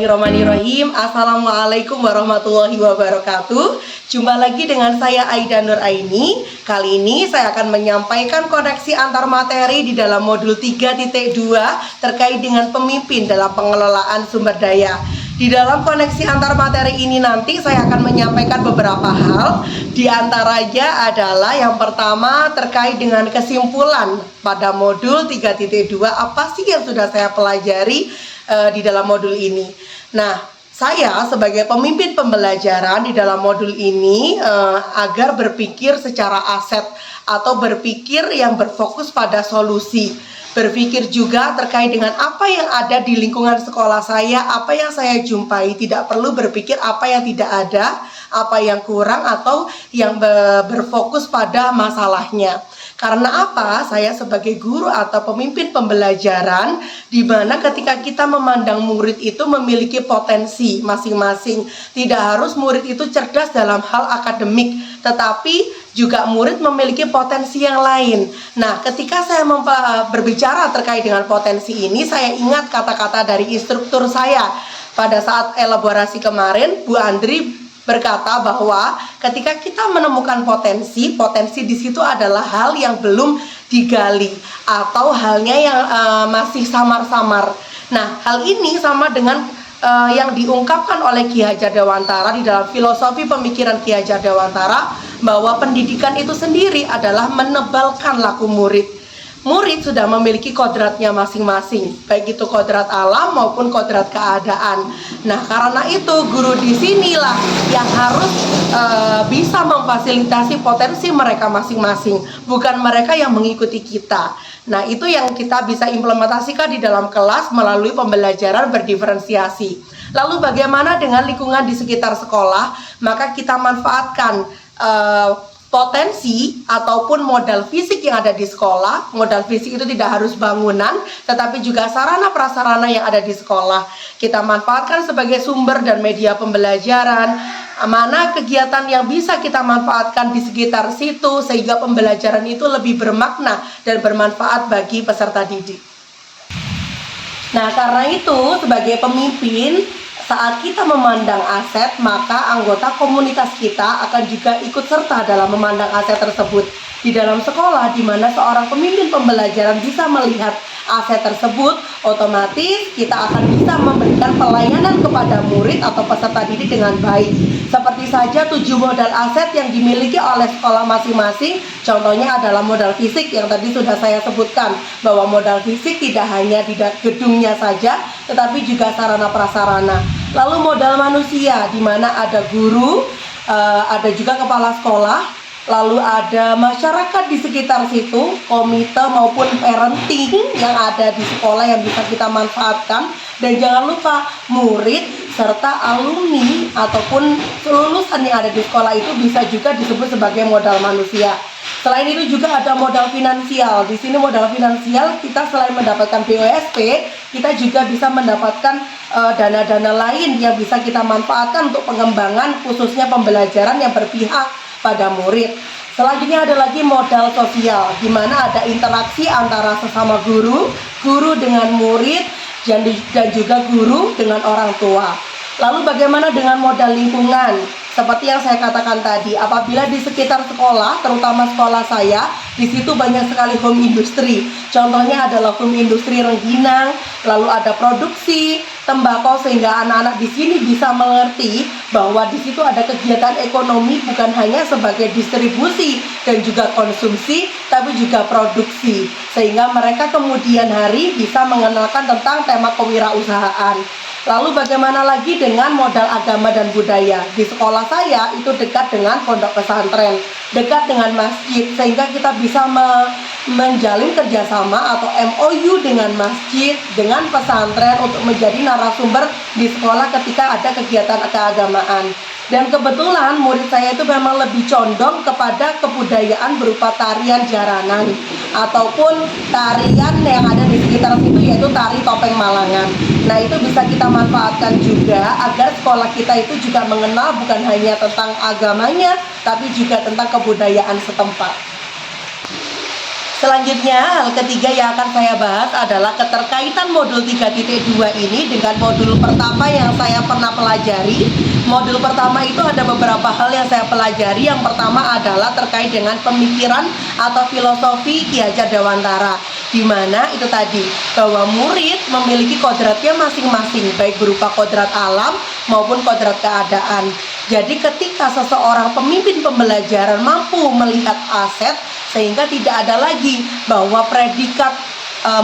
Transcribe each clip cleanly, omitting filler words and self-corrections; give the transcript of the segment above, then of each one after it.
Bismillahirrahmanirrahim. Assalamualaikum warahmatullahi wabarakatuh. Jumpa lagi dengan saya Aida Nur Aini. Kali ini saya akan menyampaikan koneksi antar materi di dalam modul 3.2 terkait dengan pemimpin dalam pengelolaan sumber daya. Di dalam koneksi antar materi ini nanti saya akan menyampaikan beberapa hal. Di antaranya adalah yang pertama terkait dengan kesimpulan pada modul 3.2, apa sih yang sudah saya pelajari di dalam modul ini. Nah, saya sebagai pemimpin pembelajaran di dalam modul ini agar berpikir secara aset atau berpikir yang berfokus pada solusi. Berpikir juga terkait dengan apa yang ada di lingkungan sekolah saya, apa yang saya jumpai. Tidak perlu berpikir apa yang tidak ada, apa yang kurang, atau yang berfokus pada masalahnya. Karena apa? Saya sebagai guru atau pemimpin pembelajaran, di mana ketika kita memandang murid itu memiliki potensi masing-masing. Tidak harus murid itu cerdas dalam hal akademik, tetapi juga murid memiliki potensi yang lain. Nah, ketika saya berbicara terkait dengan potensi ini, saya ingat kata-kata dari instruktur saya pada saat elaborasi kemarin. Bu Andri berkata bahwa ketika kita menemukan potensi di situ adalah hal yang belum digali atau halnya yang masih samar-samar. Nah, hal ini sama dengan yang diungkapkan oleh Ki Hajar Dewantara di dalam filosofi pemikiran Ki Hajar Dewantara, bahwa pendidikan itu sendiri adalah menebalkan laku murid. Murid sudah memiliki kodratnya masing-masing, baik itu kodrat alam maupun kodrat keadaan. Nah, karena itu guru di sinilah yang harus bisa memfasilitasi potensi mereka masing-masing, bukan mereka yang mengikuti kita. Nah, itu yang kita bisa implementasikan di dalam kelas melalui pembelajaran berdiferensiasi. Lalu bagaimana dengan lingkungan di sekitar sekolah? Maka kita manfaatkan potensi ataupun modal fisik yang ada di sekolah. Modal fisik itu tidak harus bangunan, tetapi juga sarana prasarana yang ada di sekolah. Kita manfaatkan sebagai sumber dan media pembelajaran. Mana kegiatan yang bisa kita manfaatkan di sekitar situ sehingga pembelajaran itu lebih bermakna dan bermanfaat bagi peserta didik. Nah, karena itu sebagai pemimpin, saat kita memandang aset, maka anggota komunitas kita akan juga ikut serta dalam memandang aset tersebut. Di dalam sekolah, di mana seorang pemimpin pembelajaran bisa melihat aset tersebut, otomatis kita akan bisa memberikan pelayanan kepada murid atau peserta didik dengan baik. Seperti saja 7 modal aset yang dimiliki oleh sekolah masing-masing. Contohnya adalah modal fisik yang tadi sudah saya sebutkan, bahwa modal fisik tidak hanya di gedungnya saja, tetapi juga sarana prasarana. Lalu modal manusia, di mana ada guru, ada juga kepala sekolah, lalu ada masyarakat di sekitar situ, komite maupun parenting yang ada di sekolah yang bisa kita manfaatkan. Dan jangan lupa murid serta alumni ataupun lulusan yang ada di sekolah itu bisa juga disebut sebagai modal manusia. Selain itu juga ada modal finansial. Di sini modal finansial kita selain mendapatkan BOSP, kita juga bisa mendapatkan dana-dana lain yang bisa kita manfaatkan untuk pengembangan khususnya pembelajaran yang berpihak pada murid. Selanjutnya ada lagi modal sosial, di mana ada interaksi antara sesama guru, guru dengan murid, dan juga guru dengan orang tua. Lalu bagaimana dengan modal lingkungan? Seperti yang saya katakan tadi, apabila di sekitar sekolah, terutama sekolah saya, di situ banyak sekali home industry. Contohnya adalah home industry rengginang, lalu ada produksi tembakau, sehingga anak-anak di sini bisa mengerti bahwa di situ ada kegiatan ekonomi bukan hanya sebagai distribusi dan juga konsumsi, tapi juga produksi. Sehingga mereka kemudian hari bisa mengenalkan tentang tema kewirausahaan. Lalu bagaimana lagi dengan modal agama dan budaya? Di sekolah saya itu dekat dengan pondok pesantren, dekat dengan masjid, sehingga kita bisa menjalin kerjasama atau MOU dengan masjid, dengan pesantren untuk menjadi narasumber di sekolah ketika ada kegiatan keagamaan. Dan kebetulan murid saya itu memang lebih condong kepada kebudayaan berupa tarian jaranan ataupun tarian yang ada di sekitar situ, yaitu tari topeng Malangan. Nah, itu bisa kita manfaatkan juga agar sekolah kita itu juga mengenal bukan hanya tentang agamanya, tapi juga tentang kebudayaan setempat. Selanjutnya, hal ketiga yang akan saya bahas adalah keterkaitan modul 3.2 ini dengan modul pertama yang saya pernah pelajari. Modul pertama itu ada beberapa hal yang saya pelajari. Yang pertama adalah terkait dengan pemikiran atau filosofi Ki Hajar Dewantara, di mana itu tadi bahwa murid memiliki kodratnya masing-masing, baik berupa kodrat alam maupun kodrat keadaan. Jadi ketika seseorang pemimpin pembelajaran mampu melihat aset, sehingga tidak ada lagi bahwa predikat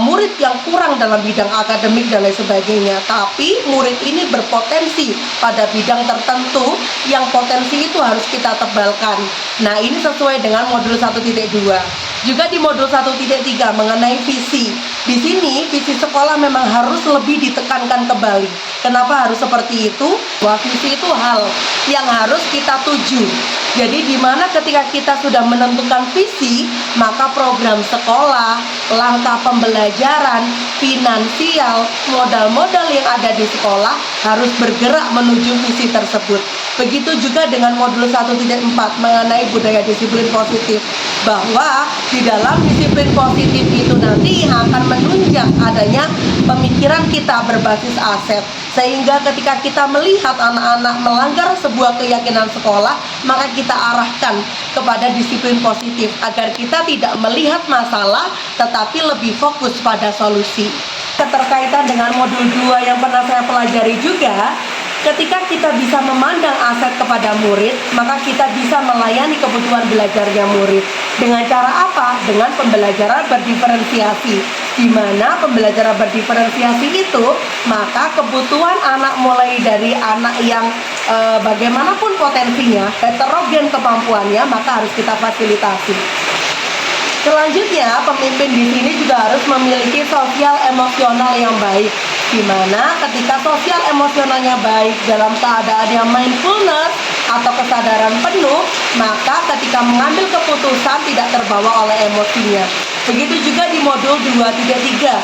murid yang kurang dalam bidang akademik dan lain sebagainya, tapi murid ini berpotensi pada bidang tertentu yang potensi itu harus kita tebalkan. Nah, ini sesuai dengan modul 1.2. Juga di modul 1.3 mengenai visi. Di sini visi sekolah memang harus lebih ditekankan kembali. Kenapa harus seperti itu? Bahwa visi itu hal yang harus kita tuju. Jadi di mana ketika kita sudah menentukan visi, maka program sekolah, langkah pembelajaran, finansial, modal-modal yang ada di sekolah harus bergerak menuju visi tersebut. Begitu juga dengan modul 1.4 mengenai budaya disiplin positif, bahwa di dalam disiplin positif itu nanti akan menunjang adanya pemikiran kita berbasis aset, sehingga ketika kita melihat anak-anak melanggar sebuah keyakinan sekolah, maka kita arahkan kepada disiplin positif agar kita tidak melihat masalah tetapi lebih fokus pada solusi. Keterkaitan dengan modul 2 yang pernah saya pelajari juga, ketika kita bisa memandang aset kepada murid, maka kita bisa melayani kebutuhan belajarnya murid. Dengan cara apa? Dengan pembelajaran berdiferensiasi. Di mana pembelajaran berdiferensiasi itu, maka kebutuhan anak mulai dari anak yang bagaimanapun potensinya, heterogen kemampuannya, maka harus kita fasilitasi. Selanjutnya, pemimpin di sini juga harus memiliki sosial emosional yang baik, di mana ketika sosial emosionalnya baik dalam keadaan yang mindfulness atau kesadaran penuh, maka ketika mengambil keputusan tidak terbawa oleh emosinya. Begitu juga di modul 2.3,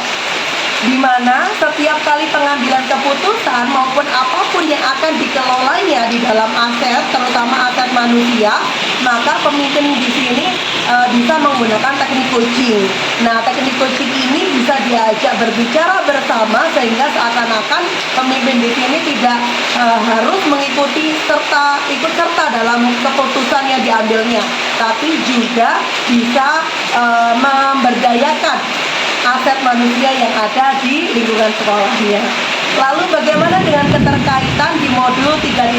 di mana setiap kali pengambilan keputusan maupun apapun yang akan dikelolanya di dalam aset, terutama aset manusia, maka pemimpin di sini bisa menggunakan teknik coaching. Nah, teknik coaching ini bisa diajak berbicara bersama sehingga seakan-akan pemimpin di sini tidak harus ikut serta dalam keputusan yang diambilnya, tapi juga bisa memberdayakan aset manusia yang ada di lingkungan sekolahnya. Lalu bagaimana dengan keterkaitan di modul 3.1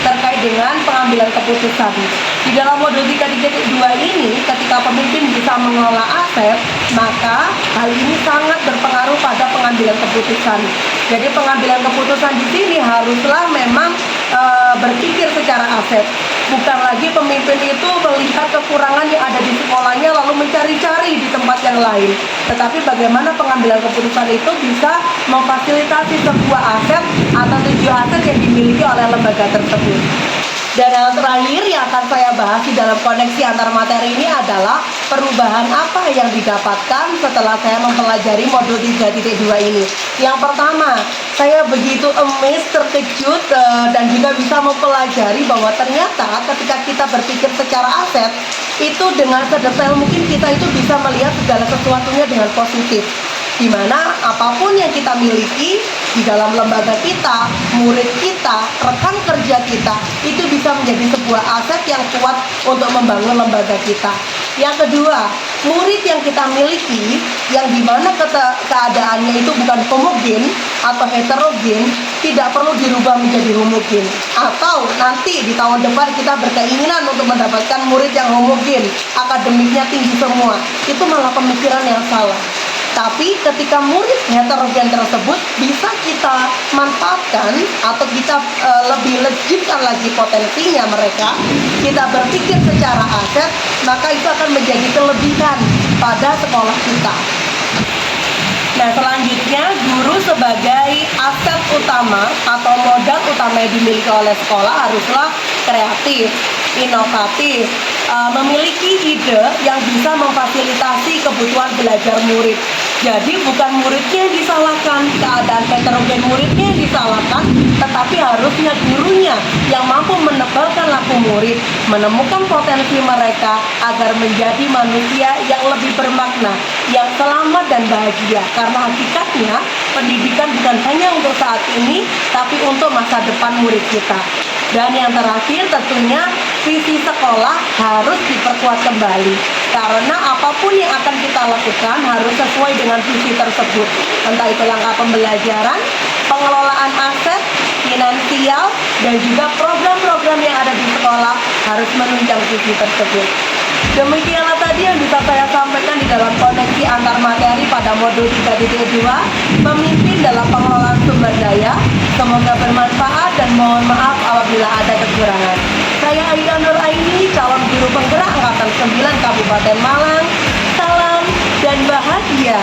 terkait dengan pengambilan keputusan? Di dalam modul 3.2 ini, ketika pemimpin bisa mengelola aset, maka hal ini sangat berpengaruh pada pengambilan keputusan. Jadi pengambilan keputusan di sini haruslah memang berpikir secara aset. Bukan lagi pemimpin itu melihat kekurangan yang ada di sekolahnya lalu mencari-cari di tempat yang lain. Tetapi bagaimana pengambilan keputusan itu bisa memfasilitasi sebuah aset atau tujuh aset yang dimiliki oleh lembaga tersebut. Dan yang terakhir yang akan saya bahas di dalam koneksi antar materi ini adalah perubahan apa yang didapatkan setelah saya mempelajari modul 3.2 ini. Yang pertama, saya begitu amazed, terkejut, dan juga bisa mempelajari bahwa ternyata ketika kita berpikir secara aset, itu dengan sedetail mungkin kita itu bisa melihat segala sesuatunya dengan positif. Di mana apapun yang kita miliki di dalam lembaga kita, murid kita, rekan kerja kita, itu bisa menjadi sebuah aset yang kuat untuk membangun lembaga kita. Yang kedua, murid yang kita miliki, yang dimana keadaannya itu bukan homogen atau heterogen, tidak perlu dirubah menjadi homogen. Atau nanti di tahun depan kita berkeinginan untuk mendapatkan murid yang homogen, akademiknya tinggi semua, itu malah pemikiran yang salah. Tapi ketika murid heterogen tersebut bisa kita manfaatkan atau kita lebih legitkan lagi potensinya mereka, kita berpikir secara aset, maka itu akan menjadi kelebihan pada sekolah kita. Nah, selanjutnya guru sebagai aset utama atau modal utama yang dimiliki oleh sekolah haruslah kreatif, inovatif, memiliki ide yang bisa memfasilitasi kebutuhan belajar murid. Jadi bukan muridnya yang disalahkan, keadaan heterogen muridnya yang disalahkan, tetapi harusnya gurunya yang mampu menebalkan laku murid, menemukan potensi mereka agar menjadi manusia yang lebih bermakna, yang selamat dan bahagia. Karena hakikatnya pendidikan bukan hanya untuk saat ini, tapi untuk masa depan murid kita. Dan yang terakhir tentunya visi sekolah harus diperkuat kembali, karena apapun yang akan kita lakukan harus sesuai dengan visi tersebut, entah itu langkah pembelajaran, pengelolaan aset, finansial, dan juga program-program yang ada di sekolah harus menunjang visi tersebut. Demikianlah tadi yang bisa saya sampaikan di dalam koneksi antar materi pada modul 3.2, memimpin dalam pengelolaan sumber daya. Semoga bermanfaat dan mohon maaf apabila ada kekurangan. Saya Aida Nuraini, calon guru penggerak angkatan 9 Kabupaten Malang. Salam dan bahagia.